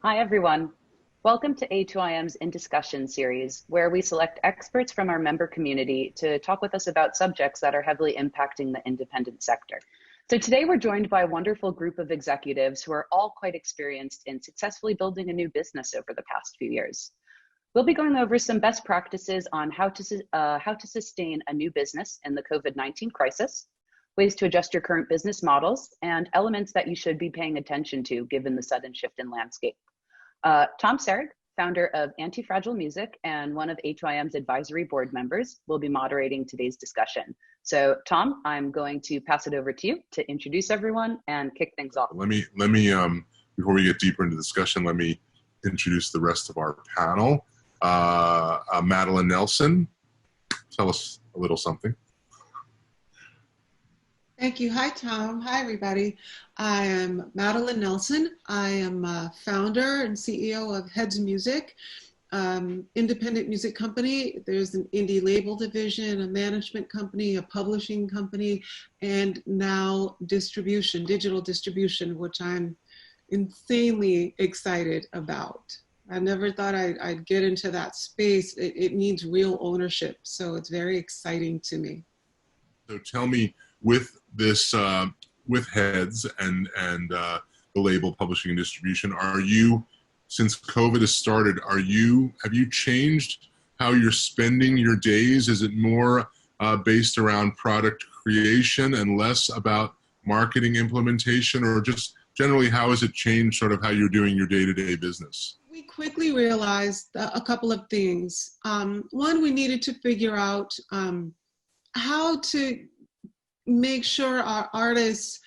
Hi, everyone. Welcome to A2IM's Indiscussion series, where we select experts from our member community to talk with us about subjects that are heavily impacting the independent sector. So today we're joined by a wonderful group of executives who are all quite experienced in successfully building a new business over the past few years. We'll be going over some best practices on how to sustain a new business in the COVID-19 crisis, ways to adjust your current business models, and elements that you should be paying attention to given the sudden shift in landscape. Tom Sarek, founder of Anti-Fragile Music and one of A2IM's advisory board members, will be moderating today's discussion. So Tom, I'm going to pass it over to you to introduce everyone and kick things off. Let me before we get deeper into the discussion, let me introduce the rest of our panel. Madeline Nelson, tell us a little something. Thank you. Hi, Tom. Hi, everybody. I am Madeline Nelson. I am founder and CEO of Heads Music, independent music company. There's an indie label division, a management company, a publishing company, and now distribution, digital distribution, which I'm insanely excited about. I never thought I'd get into that space. It needs real ownership, so it's very exciting to me. So tell me, with this, with Heads and the label publishing and distribution, are you, since COVID has started, have you changed how you're spending your days? Is it more based around product creation and less about marketing implementation, or just generally how has it changed sort of how you're doing your day-to-day business? We quickly realized a couple of things. One, we needed to figure out how to make sure our artists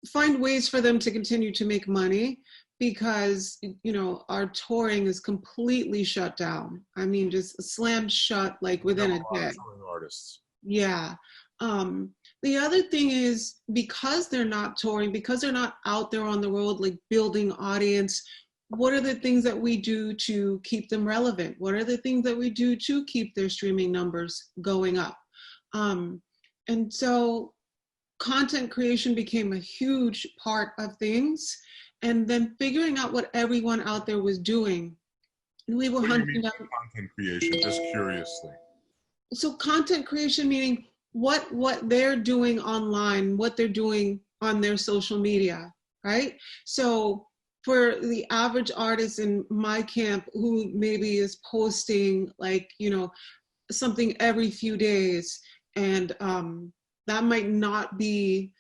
find ways for them to continue to make money, because, you know, our touring is completely shut down. I mean, just slammed shut like within a day. Artists. Yeah. The other thing is, because they're not touring, because they're not out there on the road, like building audience, what are the things that we do to keep them relevant? What are the things that we do to keep their streaming numbers going up? And so content creation became a huge part of things. And then figuring out what everyone out there was doing. And we were hunting down content creation, just curiously. So content creation meaning what they're doing online, what they're doing on their social media, right? So for the average artist in my camp who maybe is posting like, you know, something every few days, and that might not be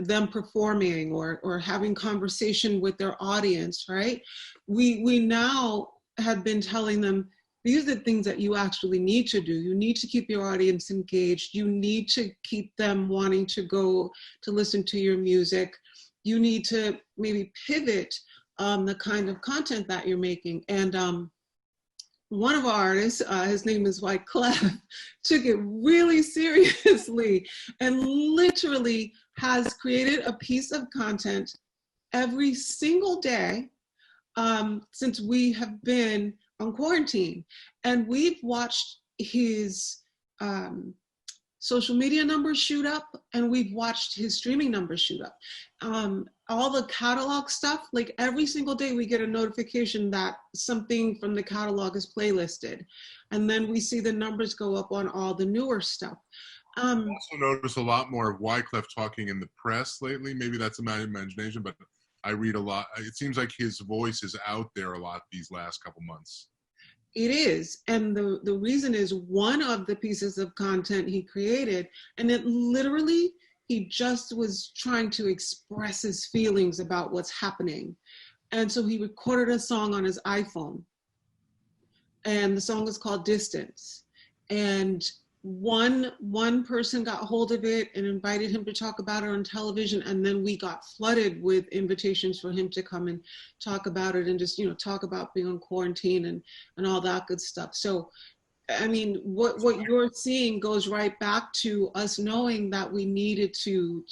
them performing or having conversation with their audience, right? We now have been telling them, these are the things that you actually need to do. You need to keep your audience engaged. You need to keep them wanting to go to listen to your music. You need to maybe pivot the kind of content that you're making. And one of our artists, his name is Wyclef, took it really seriously and literally has created a piece of content every single day since we have been on quarantine. And we've watched his social media numbers shoot up, and we've watched his streaming numbers shoot up. All the catalog stuff, like every single day we get a notification that something from the catalog is playlisted. And then we see the numbers go up on all the newer stuff. I also notice a lot more of Wyclef talking in the press lately. Maybe that's my imagination, but I read a lot. It seems like his voice is out there a lot these last couple months. It is. And the reason is, one of the pieces of content he created, and it literally, he just was trying to express his feelings about what's happening. And so he recorded a song on his iPhone. And the song is called Distance. And one person got hold of it and invited him to talk about it on television, and then we got flooded with invitations for him to come and talk about it and just, you know, talk about being on quarantine and all that good stuff. So I mean, what you're seeing goes right back to us knowing that we needed to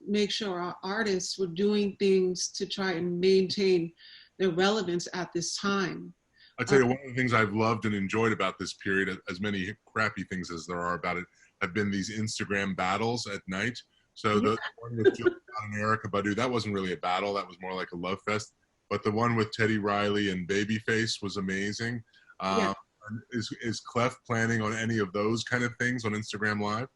make sure our artists were doing things to try and maintain their relevance at this time. I'll tell you, one of the things I've loved and enjoyed about this period, as many crappy things as there are about it, have been these Instagram battles at night. So the one with Jill and Erica Badu, that wasn't really a battle. That was more like a love fest. but the one with Teddy Riley and Babyface was amazing. Yeah. Is Clef planning on any of those kind of things on Instagram Live?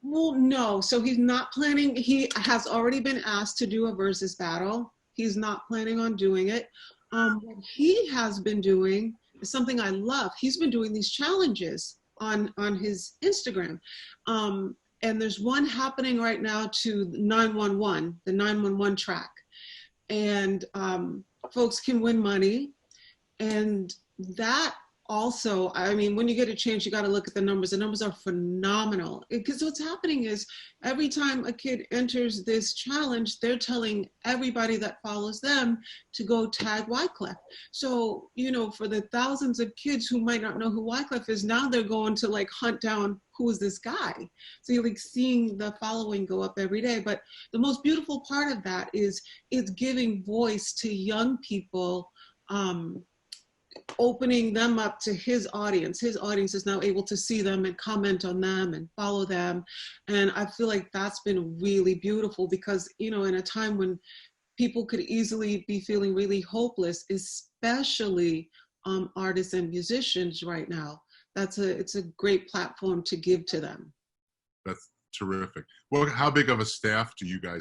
Well, no. So he's not planning. He has already been asked to do a versus battle. He's not planning on doing it. What he has been doing is something I love. He's been doing these challenges on his Instagram. And there's one happening right now to 911, the 911 track. And folks can win money. And that also, I mean, when you get a chance, you got to look at the numbers. The numbers are phenomenal. Because what's happening is every time a kid enters this challenge, they're telling everybody that follows them to go tag Wyclef. So, you know, for the thousands of kids who might not know who Wyclef is, now they're going to like hunt down who is this guy. So you're like seeing the following go up every day. But the most beautiful part of that is it's giving voice to young people, opening them up to his audience. His audience is now able to see them and comment on them and follow them. And I feel like that's been really beautiful because, you know, in a time when people could easily be feeling really hopeless, especially artists and musicians right now, it's a great platform to give to them. That's terrific. Well, how big of a staff do you guys